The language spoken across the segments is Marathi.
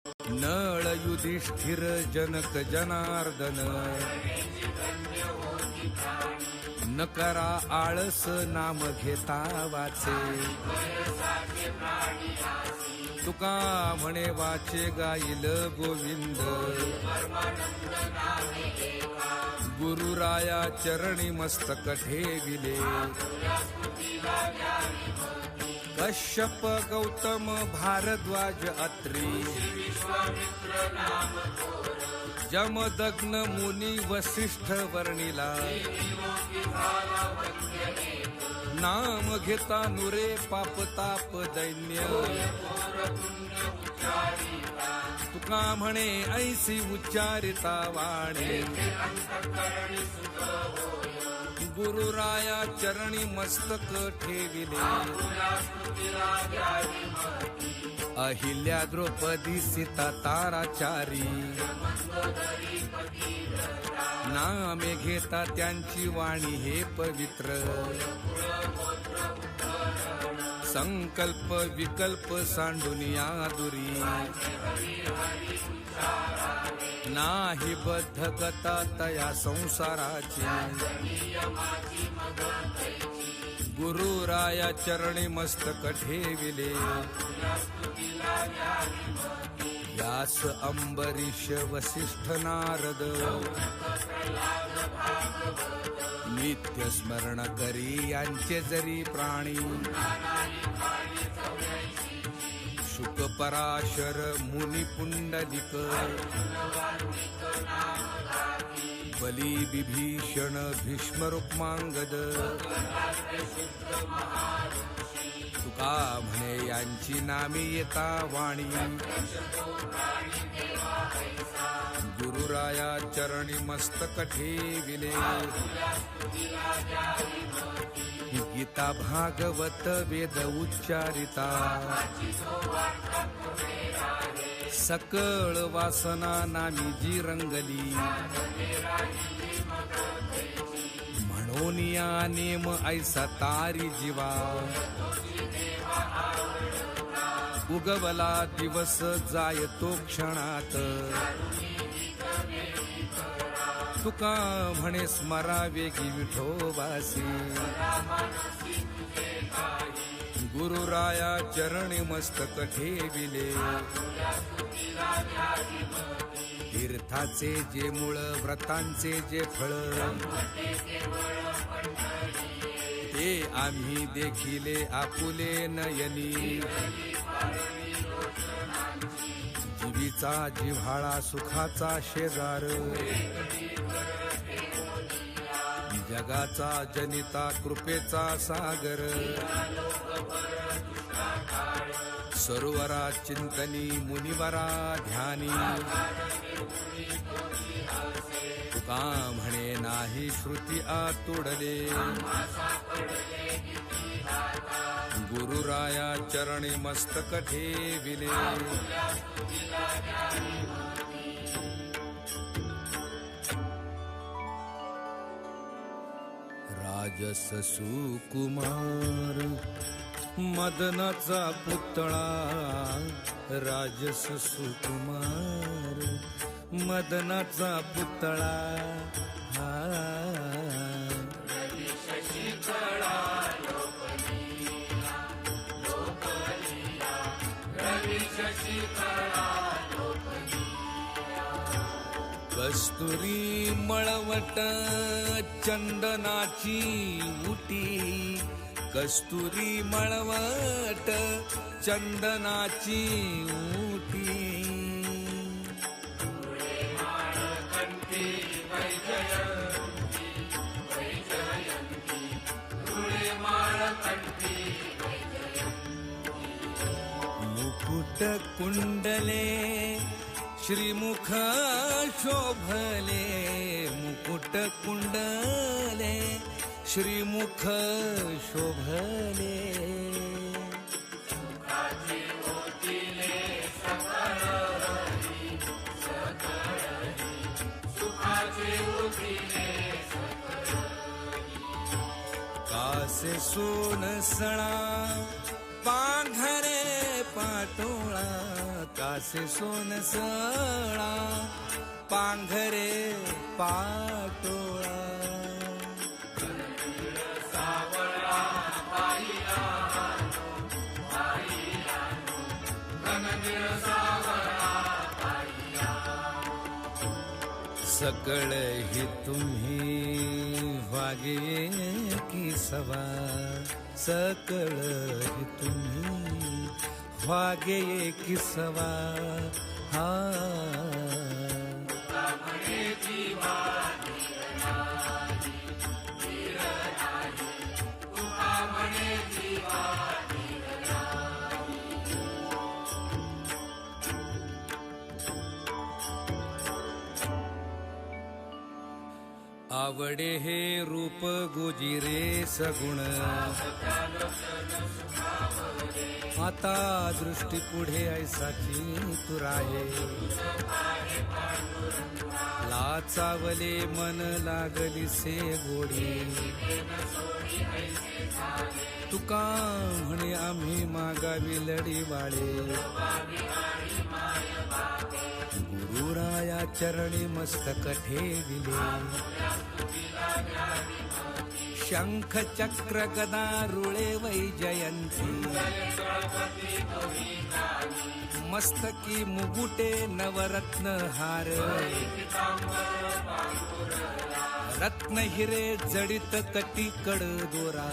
नळ युधिष्ठिर जनक जनार्दन, न करा आळस नाम घेता वाचे. तुका म्हणे वाचे गाईल गोविंद, गुरुराया चरणी मस्तक ठेविले. कश्यप गौतम भारद्वाज अत्री, जमदग्न मुनी वसिष्ठ वर्णिला. नाम घेता नुरे पाप ताप दैन्य, तुका म्हणे ऐसी उच्चारिता वाणी. गुरुराया चरणी मस्तक ठेविले. अहिल्या द्रौपदी सीता ताराचारी, नामे घेता त्यांची वाणी हे पवित्र. संकल्प विकल्प सांडुनिया दुरी, नाही बद्धकता तया संसाराची. गुरुराया चरणी मस्तक ठेविले. व्यास अंबरीश वसिष्ठ नारद, नित्य स्मरण करी यांचे जरी प्राणी. शुक पराशर मुनी पुंडलिक, बली विभीषण भीष्म रुक्मांगद. तुका म्हणे यांची नामे येता वाणी. गुरुराया चरणी मस्तक ठेविले. गीता भागवत वेद उच्चारिता, सकळ वासना नामी जी रंगली. म्हणून या नेम ऐसा तारी जीवा, उगवला दिवस जायतो क्षणात. तुका म्हणे स्मरावे की विठोबासी. गुरुराया चरणी मस्तक ठेविले. तीर्थाचे जे मूळ व्रतांचे जे फळ, ते आम्ही देखिले आपुले नयनी. जीवीचा जिव्हाळा सुखाचा शेजार, जगाचा जनिता कृपेचा सागर. सरोवरा चिंतनी मुनिवरा ध्यानी. तुका म्हणे नाही श्रुती आतुडले. गुरुराया चरणी मस्तक ठेविले. राजस सुकुमार मदनाचा पुतळा. राजस सुकुमार मदनाचा पुतळा. कस्तुरी मळवट चंदनाची उटी. कस्तुरी मळवट चंदनाची उटी. मुकुट कुंडले श्रीमुख शोभले. मुकुट कुंडले श्रीमुख शोभले. कासे सोन सणा पांघरे पाटोळा. कासे सोनसळा पांघरे पाटोळा सकळ ही तुम्ही वागे की सवा सकळ ही तुम्ही वागे की सवा हा आवडे हे रूप गोजिरे सगुण आता दृष्टी पुढे ऐसाची तुराये लाचावले मन लागली से गोडी तुका म्हणे आम्ही मागावी लढी बाळे गुरुराया चरणी मस्तक ठेविले शंख चक्र गदा रुळे वैजयंती मस्तकी मुकुटे नवरत्न हार रत्न हिरे जडित कटी कड दोरा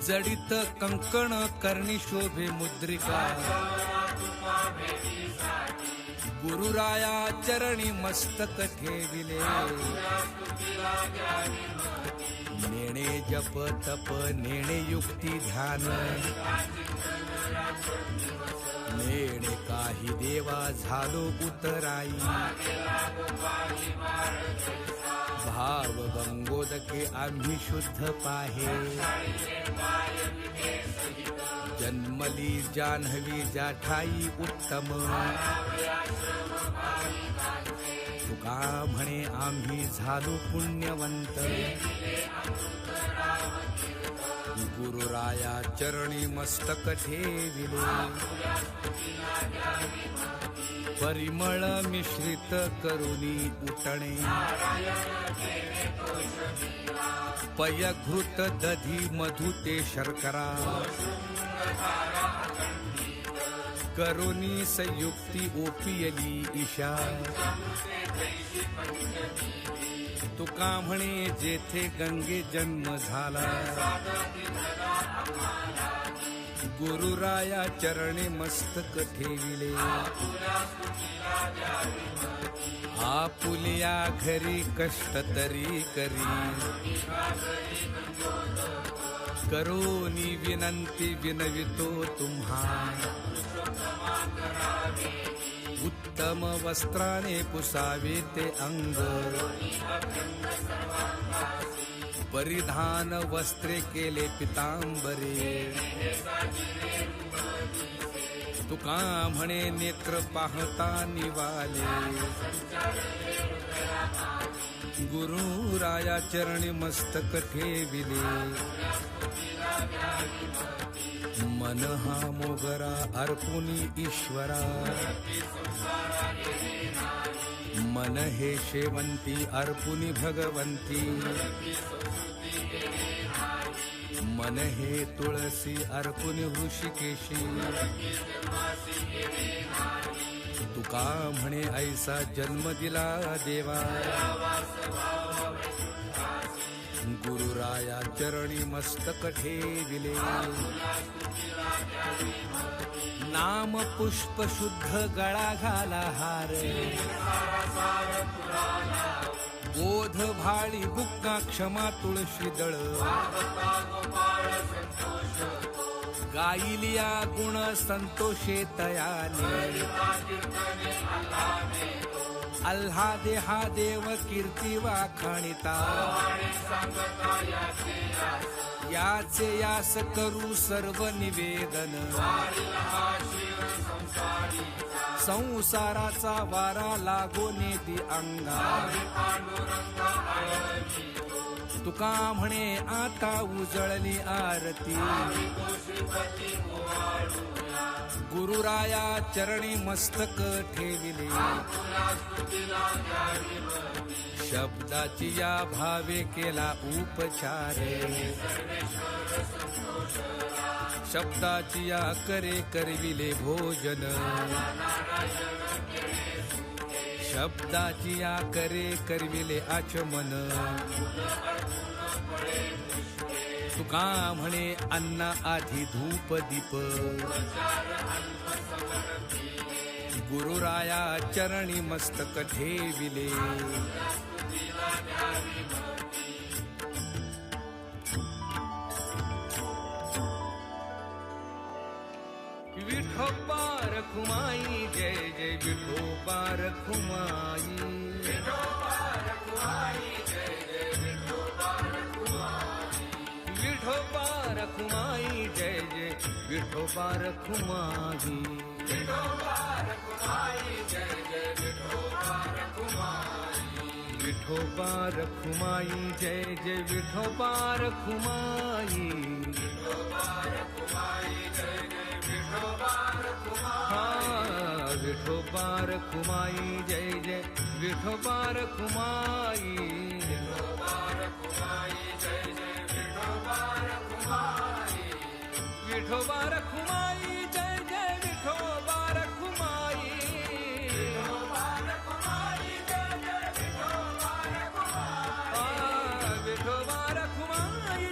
जडित कंकण कर्णी शोभे मुद्रिका गुरुराया चरणी मस्तक ठेविले नेणे जप तप नेणे युक्ती ध्यान नेणे काही देवा झालो उतराई भाव गंगोदके आम्ही शुद्ध पाहे जन्मली जान्हवी जाठाई उत्तम तुका म्हणे आम्ही झालो पुण्यवंत गुरुराया चरणी मस्तक ठेविले परिमळ मिश्रित करुनी उठणे पयघृत दधी मधु ते शर्करा करुनी संयुक्ती ओपियली ईशा तुका म्हणे जेथे गंगे जन्म झाला गुरुराया चरणे मस्तक ठेविले आपुलिया घरी कष्ट तरी करी करोनी विनंती विनवितो तुम्हा उत्तम वस्त्राने पुसावे ते अंग परिधान वस्त्रे केले पितांबरे तुका म्हणे नेत्र पाहता निवाले गुरुराया चरणी मस्तक ठेविले मन हा मोगरा अर्पुनी ईश्वरा मन हे शेवंती अर्पुनी भगवंती मन हे तुळसी अर्पुनी ऋषिकेशी तुका म्हणे ऐसा जन्म दिला देवा गुरुराया चरणी मस्तक ठेविले नाम पुष्प शुद्ध गळा घाला हार बोध भाळी बुक्का क्षमा तुळशी दळ गायिलिया गुण संतोषे तयाने अल्हादे हा देव कीर्ती वाखाणिता याचे यास करू सर्व निवेदन संसाराचा वारा लागो नेती अंगा तुका म्हणे आता उजळली आरती गुरुराया चरणी मस्तक ठेविले शब्दाची या भावे केला उपचार शब्दाची या करे करविले भोजन शब्दाची या करे करविले आचमन तुका म्हणे अन्ना आधी धूप दीप गुरुराया चरणी मस्तक ठेविले विठोबा रखुमाई जय जय विठोबा रखुमाई विठोबा रखुमाई जय जय विठोबा रखुमाई विठोबा रखुमाई जय जय विठोबा रखुमाई विठोबा रखुमाई जय जय विठोबा रखुमाई विठोबा रखुमाई जय जय विठोबा रखुमाई विठोबा रखुमाई जय जय विठोबा रखुमाई विठोबा रखुमाई जय जय विठोबा रखुमाई विठोबा रखुमाई जय जय विठोबा रखुमाई विठोबा रखुमाई जय जय विठोबा रखुमाई विठोबा रखुमाई जय जय विठोबा रखुमाई विठोबा रखुमाई जय जय विठोबा रखुमाई विठोबा रखुमाई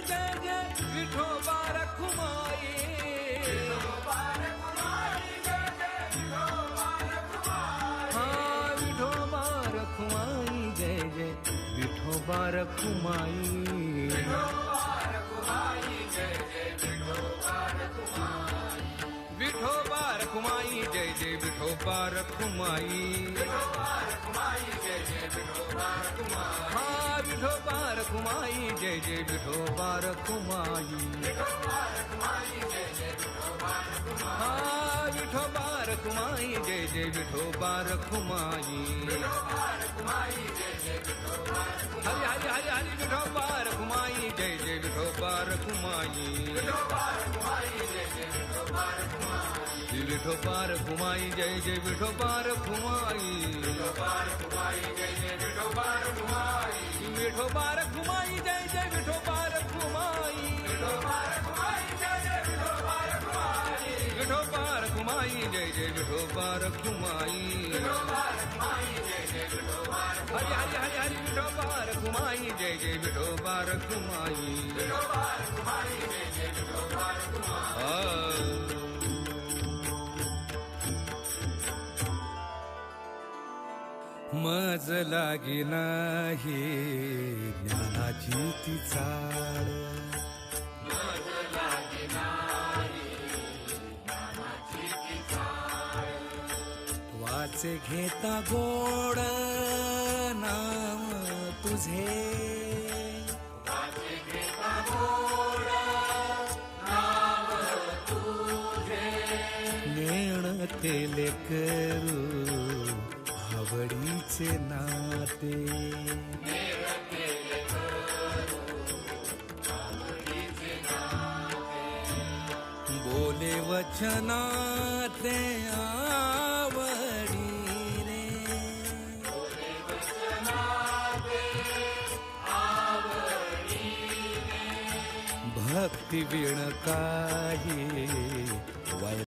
जय जय विठोबा रखुमाई विठोबा रखुमाई जय जय विठोबा रखुमाई विठोबा रखुमाई जय जय विठोबा रखुमाई विठोबा रखुमाई जय जय विठोबा रखुमाई विठोबा रखुमाई जय जय विठोबा रखुमाई हा विठोबा रखुमाई जय जय विठोबा रखुमाई विठोबा रखुमाई जय जय विठोबा रखुमाई हा विठोबा रखुमाई जय जय विठोबा रखुमाई विठोबा रखुमाई जय जय विठोबा रखुमाई हरि हरि हरि विठोबा रखुमाई जय जय विठोबा रखुमाई विठोबा रखुमाई जय जय विठोबा रखुमाई विठोबा रखुमाई जय जय विठोबा रखुमाई विठोबा रखुमाई जय जय विठोबा रखुमाई विठोबा रखुमाई जय जय विठोबा रखुमाई विठोबा रखुमाई जय जय विठोबा रखुमाई विठोबा रखुमाई जय जय विठोबा रखुमाई विठोबा रखुमाई जय जय विठोबा हरि हरि हरि हरि विठोबा रखुमाई जय जय विठोबा रखुमाई विठोबा रखुमाई जय जय विठोबा रखुमाई मज लागी नाही ज्ञानाची ती चाळ मज लागी नाही ज्ञानाची ती चाळ वाचे घेता गोड नाम तुझे वाचे घेता गोड नाम तुझे नेण तेले करू आवडीचे नाते बोले वचनाते आवडी रे भक्ती विण काही